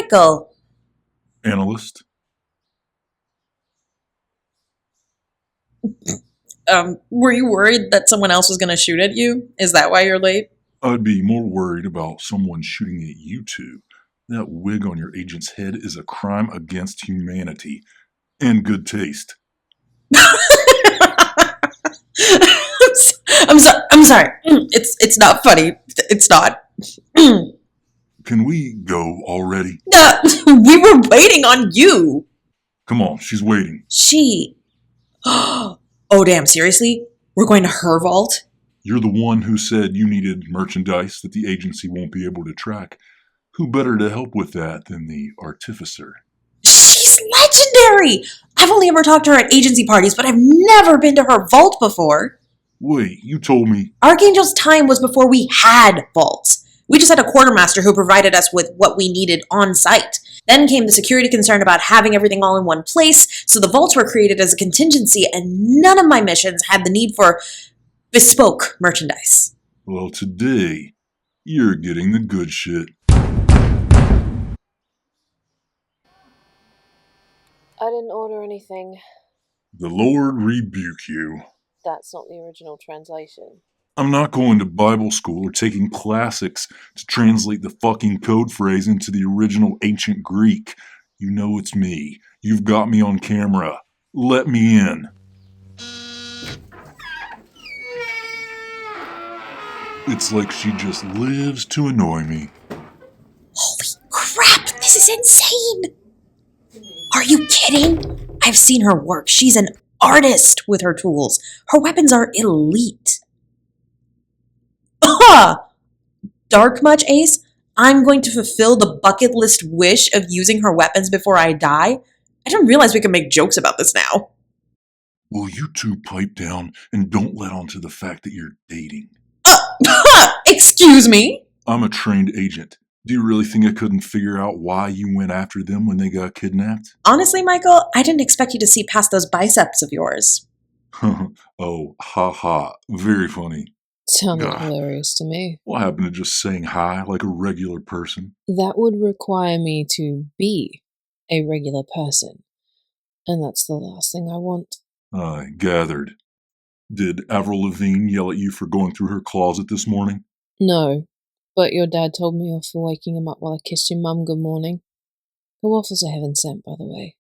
Michael. Analyst? Were you worried that someone else was going to shoot at you? Is that why you're late? I'd be more worried about someone shooting at you two. That wig on your agent's head is a crime against humanity. And good taste. I'm sorry. It's not funny. It's not. Can we go already? We were waiting on you. Come on, she's waiting. She... Oh, damn, seriously? We're going to her vault? You're the one who said you needed merchandise that the agency won't be able to track. Who better to help with that than the Artificer? She's legendary! I've only ever talked to her at agency parties, but I've never been to her vault before. Wait, you told me... Archangel's time was before we had vaults. We just had a quartermaster who provided us with what we needed on site. Then came the security concern about having everything all in one place, so the vaults were created as a contingency, and none of my missions had the need for bespoke merchandise. Well, today, you're getting the good shit. I didn't order anything. The Lord rebuke you. That's not the original translation. I'm not going to Bible school or taking classics to translate the fucking code phrase into the original ancient Greek. You know it's me. You've got me on camera. Let me in. It's like she just lives to annoy me. Holy crap, this is insane! Are you kidding? I've seen her work. She's an artist with her tools. Her weapons are elite. Dark much, Ace? I'm going to fulfill the bucket list wish of using her weapons before I die? I didn't realize we could make jokes about this now. Will you two pipe down and don't let on to the fact that you're dating? Excuse me? I'm a trained agent. Do you really think I couldn't figure out why you went after them when they got kidnapped? Honestly, Michael, I didn't expect you to see past those biceps of yours. Oh, ha. Very funny. Sounded hilarious to me. What happened to just saying hi like a regular person? That would require me to be a regular person. And that's the last thing I want. I gathered. Did Avril Lavigne yell at you for going through her closet this morning? No, but your dad told me off for waking him up while I kissed your mum good morning. Her waffles are heaven sent, by the way.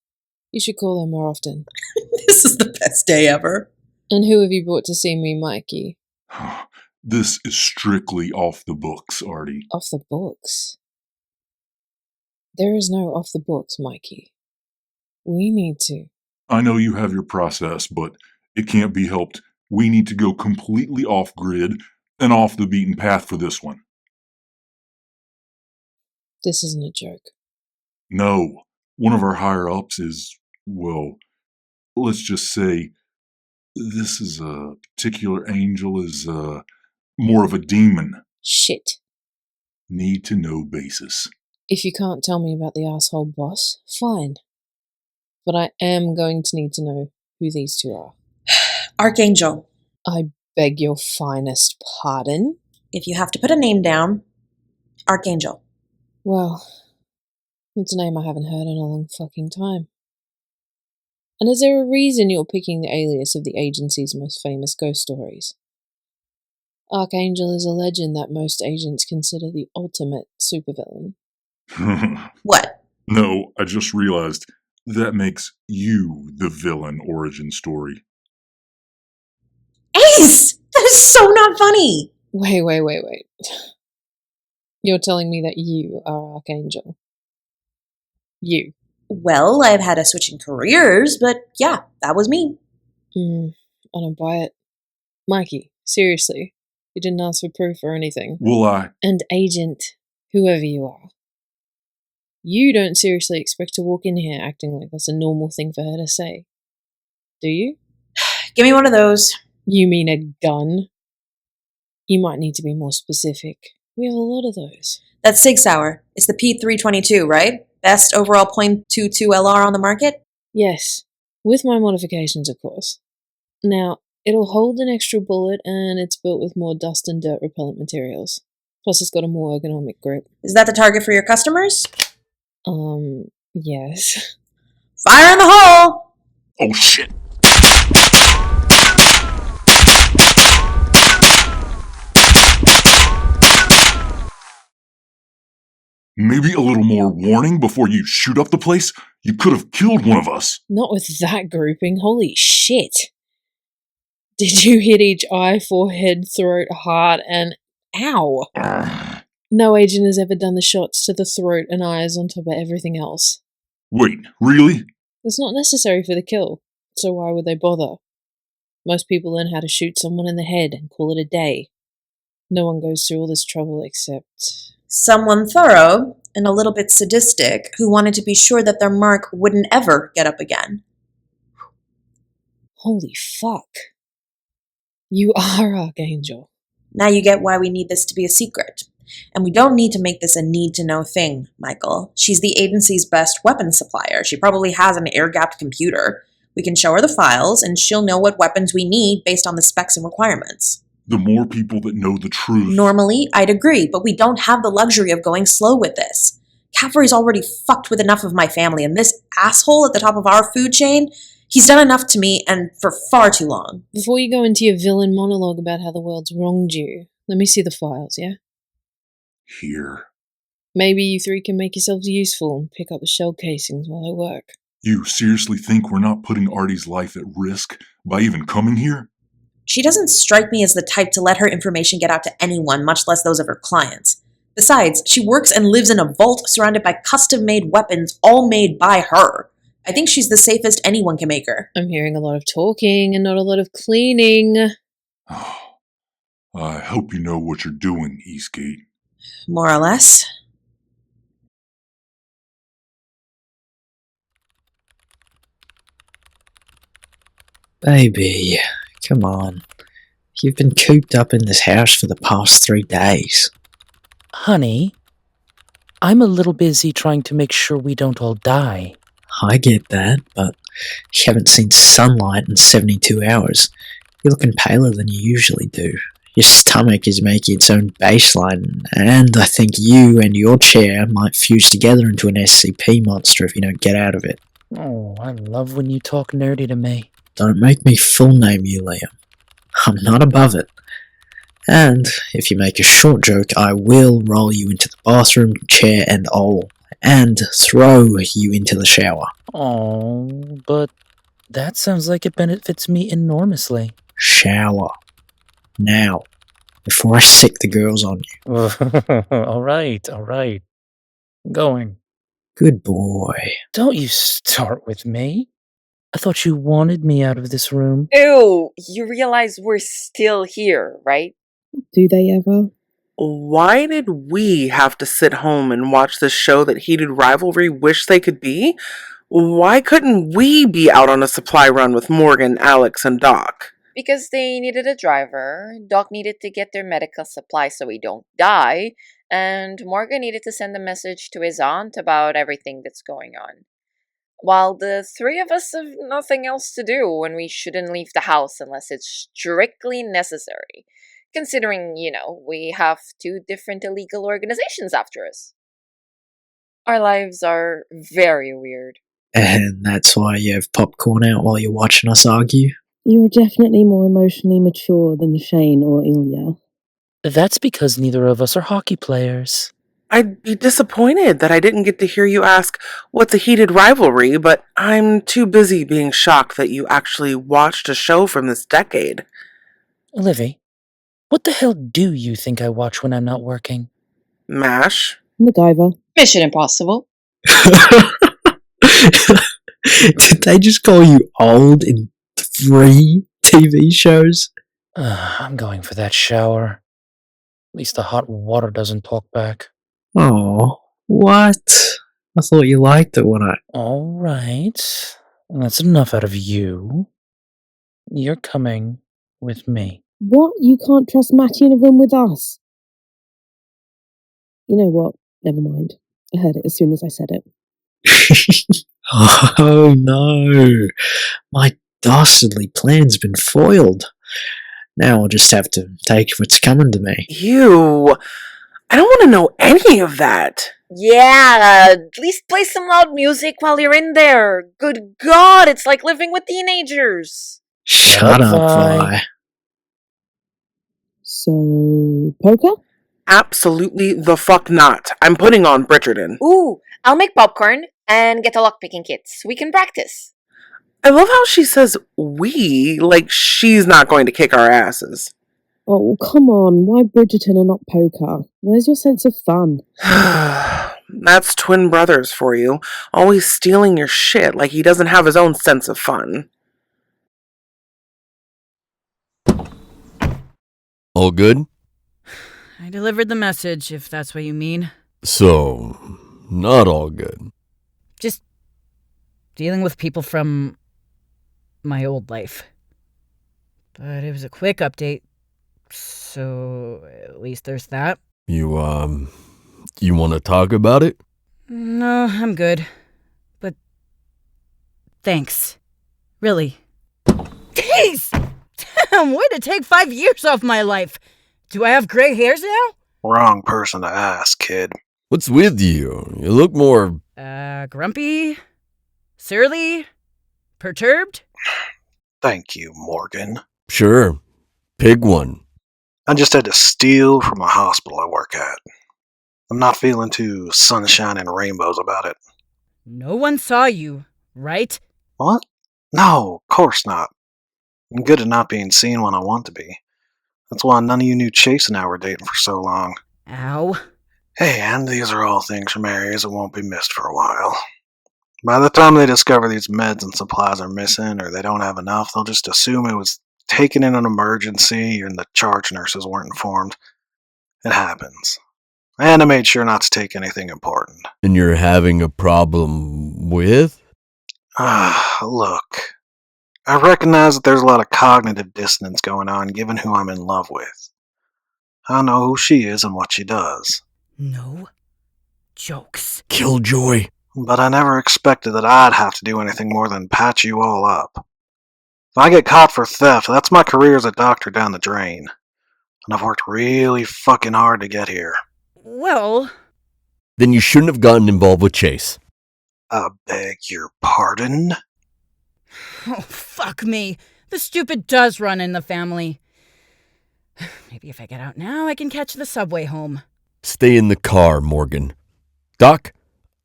You should call her more often. This is the best day ever. And who have you brought to see me, Mikey? This is strictly off the books, Artie. Off the books? There is no off the books, Mikey. We need to. I know you have your process, but it can't be helped. We need to go completely off-grid and off the beaten path for this one. This isn't a joke. No. One of our higher-ups is, well, let's just say, this is a particular angel is, more of a demon. Shit. Need to know basis. If you can't tell me about the asshole boss, fine. But I am going to need to know who these two are. Archangel. I beg your finest pardon? If you have to put a name down, Archangel. Well, it's a name I haven't heard in a long fucking time. And is there a reason you're picking the alias of the agency's most famous ghost stories? Archangel is a legend that most agents consider the ultimate supervillain. What? No, I just realized that makes you the villain origin story. Ace! That is so not funny! Wait. You're telling me that you are Archangel? You? Well, I've had a switch in careers, but yeah, that was me. I don't buy it. Mikey, seriously, you didn't ask for proof or anything. Well, And Agent, whoever you are, you don't seriously expect to walk in here acting like that's a normal thing for her to say, do you? Give me one of those. You mean a gun? You might need to be more specific. We have a lot of those. That's Sig Sauer. It's the P322, right? Best overall .22 LR on the market? Yes, with my modifications, of course. Now, it'll hold an extra bullet, and it's built with more dust and dirt repellent materials. Plus, it's got a more ergonomic grip. Is that the target for your customers? Yes. Fire in the hole! Oh shit! Maybe a little more warning before you shoot up the place? You could have killed one of us. Not with that grouping, holy shit. Did you hit each eye, forehead, throat, heart, and ow? No agent has ever done the shots to the throat and eyes on top of everything else. Wait, really? It's not necessary for the kill, so why would they bother? Most people learn how to shoot someone in the head and call it a day. No one goes through all this trouble except... Someone thorough and a little bit sadistic who wanted to be sure that their mark wouldn't ever get up again. Holy fuck. You are Archangel. Now you get why we need this to be a secret. And we don't need to make this a need-to-know thing, Michael. She's the agency's best weapons supplier. She probably has an air-gapped computer. We can show her the files, and she'll know what weapons we need based on the specs and requirements. The more people that know the truth... Normally, I'd agree, but we don't have the luxury of going slow with this. Cavalry's already fucked with enough of my family, and this asshole at the top of our food chain, he's done enough to me, and for far too long. Before you go into your villain monologue about how the world's wronged you, let me see the files, yeah? Here. Maybe you three can make yourselves useful and pick up the shell casings while I work. You seriously think we're not putting Artie's life at risk by even coming here? She doesn't strike me as the type to let her information get out to anyone, much less those of her clients. Besides, she works and lives in a vault surrounded by custom-made weapons, all made by her. I think she's the safest anyone can make her. I'm hearing a lot of talking and not a lot of cleaning. Oh, I hope you know what you're doing, Eastgate. More or less. Baby, come on. You've been cooped up in this house for the past 3 days. Honey, I'm a little busy trying to make sure we don't all die. I get that, but you haven't seen sunlight in 72 hours. You're looking paler than you usually do. Your stomach is making its own baseline, and I think you and your chair might fuse together into an SCP monster if you don't get out of it. Oh, I love when you talk nerdy to me. Don't make me full name you, Liam. I'm not above it. And if you make a short joke, I will roll you into the bathroom, chair and all, and throw you into the shower. Oh, but that sounds like it benefits me enormously. Shower. Now, before I sick the girls on you. all right. Going. Good boy. Don't you start with me. I thought you wanted me out of this room. Ew, you realize we're still here, right? Do they ever? Why did we have to sit home and watch the show that heated rivalry wish they could be? Why couldn't we be out on a supply run with Morgan, Alex, and Doc? Because they needed a driver, Doc needed to get their medical supplies so we don't die, and Morgan needed to send a message to his aunt about everything that's going on. While the three of us have nothing else to do when we shouldn't leave the house unless it's strictly necessary, considering, we have 2 different illegal organizations after us. Our lives are very weird. And that's why you have popcorn out while you're watching us argue? You are definitely more emotionally mature than Shane or Ilya. That's because neither of us are hockey players. I'd be disappointed that I didn't get to hear you ask what's a heated rivalry, but I'm too busy being shocked that you actually watched a show from this decade. Livy, what the hell do you think I watch when I'm not working? MASH? MacGyver. Mission Impossible. Did they just call you old in 3 TV shows? I'm going for that shower. At least the hot water doesn't talk back. Oh, what? I thought you liked it when I... All right. That's enough out of you. You're coming with me. What? You can't trust Matty in a room with us? You know what? Never mind. I heard it as soon as I said it. Oh no. My dastardly plan's been foiled. Now I'll just have to take what's coming to me. I don't want to know any of that. Yeah, at least play some loud music while you're in there. Good God, it's like living with teenagers. Shut up, Vi. Vi. So, poker? Absolutely the fuck not. I'm putting on Bridgerton. Ooh, I'll make popcorn and get a lockpicking kit. We can practice. I love how she says we, like she's not going to kick our asses. Oh, come on. Why Bridgerton and not poker? Where's your sense of fun? That's twin brothers for you. Always stealing your shit like he doesn't have his own sense of fun. All good? I delivered the message, if that's what you mean. So, not all good. Just dealing with people from my old life. But it was a quick update, so at least there's that. You want to talk about it? No, I'm good. But thanks. Really. Jeez! Damn, way to take 5 years off my life. Do I have gray hairs now? Wrong person to ask, kid. What's with you? You look more... Grumpy? Surly? Perturbed? Thank you, Morgan. Sure. Pick one. I just had to steal from a hospital I work at. I'm not feeling too sunshine and rainbows about it. No one saw you, right? What? No, of course not. I'm good at not being seen when I want to be. That's why none of you knew Chase and I were dating for so long. Ow. Hey, and these are all things from areas that won't be missed for a while. By the time they discover these meds and supplies are missing or they don't have enough, they'll just assume it was taken in an emergency and the charge nurses weren't informed. It happens. And I made sure not to take anything important. And you're having a problem with? Look. I recognize that there's a lot of cognitive dissonance going on given who I'm in love with. I know who she is and what she does. No jokes. Killjoy. But I never expected that I'd have to do anything more than patch you all up. If I get caught for theft, that's my career as a doctor down the drain. And I've worked really fucking hard to get here. Well... Then you shouldn't have gotten involved with Chase. I beg your pardon? Oh, fuck me. The stupid does run in the family. Maybe if I get out now, I can catch the subway home. Stay in the car, Morgan. Doc,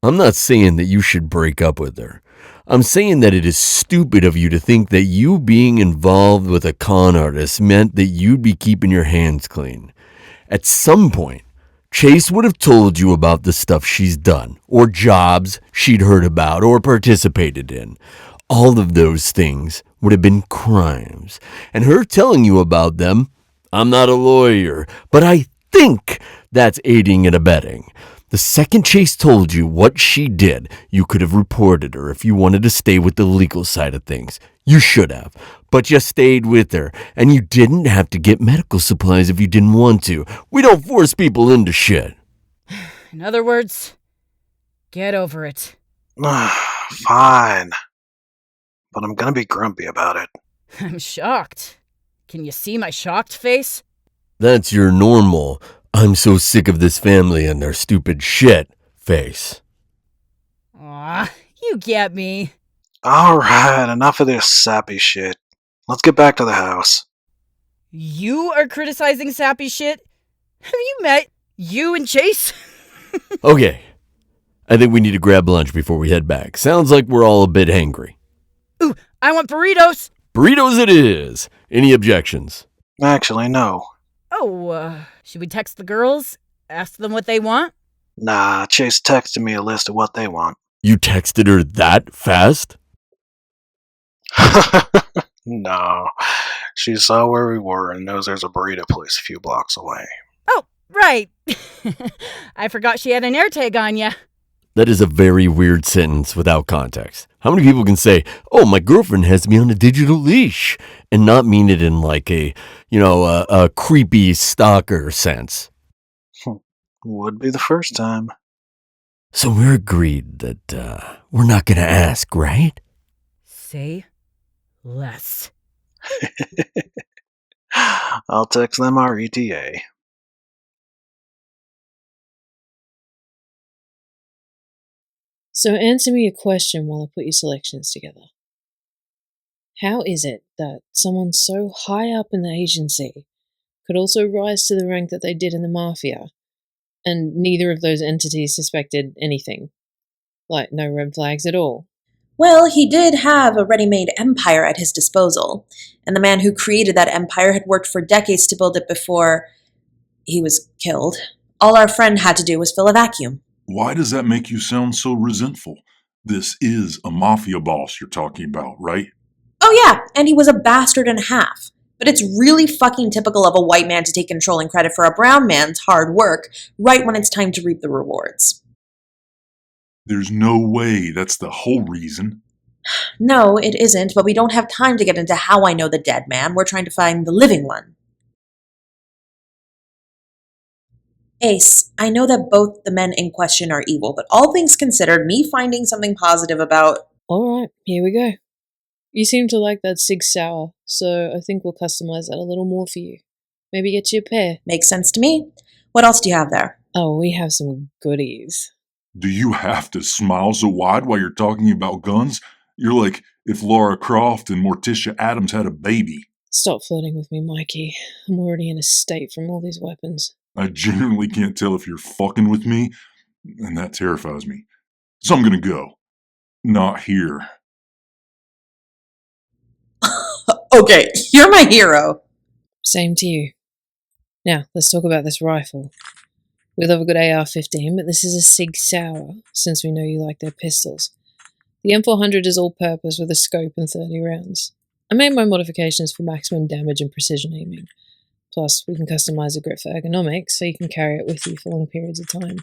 I'm not saying that you should break up with her. I'm saying that it is stupid of you to think that you being involved with a con artist meant that you'd be keeping your hands clean. At some point, Chase would have told you about the stuff she's done, or jobs she'd heard about or participated in. All of those things would have been crimes. And her telling you about them, I'm not a lawyer, but I think that's aiding and abetting. The second Chase told you what she did, you could have reported her if you wanted to stay with the legal side of things. You should have, but you stayed with her, and you didn't have to get medical supplies if you didn't want to. We don't force people into shit. In other words, get over it. Fine. But I'm gonna be grumpy about it. I'm shocked. Can you see my shocked face? That's your normal, I'm so sick of this family and their stupid shit face. Aw, you get me. Alright, enough of this sappy shit. Let's get back to the house. You are criticizing sappy shit? Have you met you and Chase? Okay, I think we need to grab lunch before we head back. Sounds like we're all a bit hangry. Ooh, I want burritos! Burritos it is! Any objections? Actually, no. Oh, should we text the girls? Ask them what they want? Nah, Chase texted me a list of what they want. You texted her that fast? No. She saw where we were and knows there's a burrito place a few blocks away. Oh, right. I forgot she had an air tag on ya. That is a very weird sentence without context. How many people can say, oh, my girlfriend has me on a digital leash, and not mean it in like a creepy stalker sense? Would be the first time. So we're agreed that we're not going to ask, right? Say less. I'll text them our ETA. So answer me a question while I put your selections together. How is it that someone so high up in the agency could also rise to the rank that they did in the Mafia, and neither of those entities suspected anything? Like, no red flags at all? Well, he did have a ready-made empire at his disposal, and the man who created that empire had worked for decades to build it before he was killed. All our friend had to do was fill a vacuum. Why does that make you sound so resentful? This is a mafia boss you're talking about, right? Oh yeah, and he was a bastard and a half. But it's really fucking typical of a white man to take control and credit for a brown man's hard work right when it's time to reap the rewards. There's no way that's the whole reason. No, it isn't, but we don't have time to get into how I know the dead man. We're trying to find the living one. Ace, I know that both the men in question are evil, but all things considered, me finding something positive about... Alright, here we go. You seem to like that Sig Sauer, so I think we'll customize that a little more for you. Maybe get you a pair. Makes sense to me. What else do you have there? Oh, we have some goodies. Do you have to smile so wide while you're talking about guns? You're like if Laura Croft and Morticia Adams had a baby. Stop flirting with me, Mikey. I'm already in a state from all these weapons. I genuinely can't tell if you're fucking with me, and that terrifies me. So I'm gonna go. Not here. Okay, you're my hero. Same to you. Now, let's talk about this rifle. We love a good AR-15, but this is a Sig Sauer, since we know you like their pistols. The M400 is all-purpose with a scope and 30 rounds. I made my modifications for maximum damage and precision aiming. Plus, we can customize the grip for ergonomics, so you can carry it with you for long periods of time,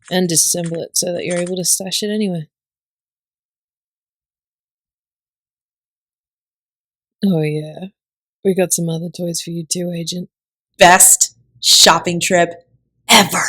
and disassemble it so that you're able to stash it anywhere. Oh yeah, we got some other toys for you too, Agent. Best shopping trip ever.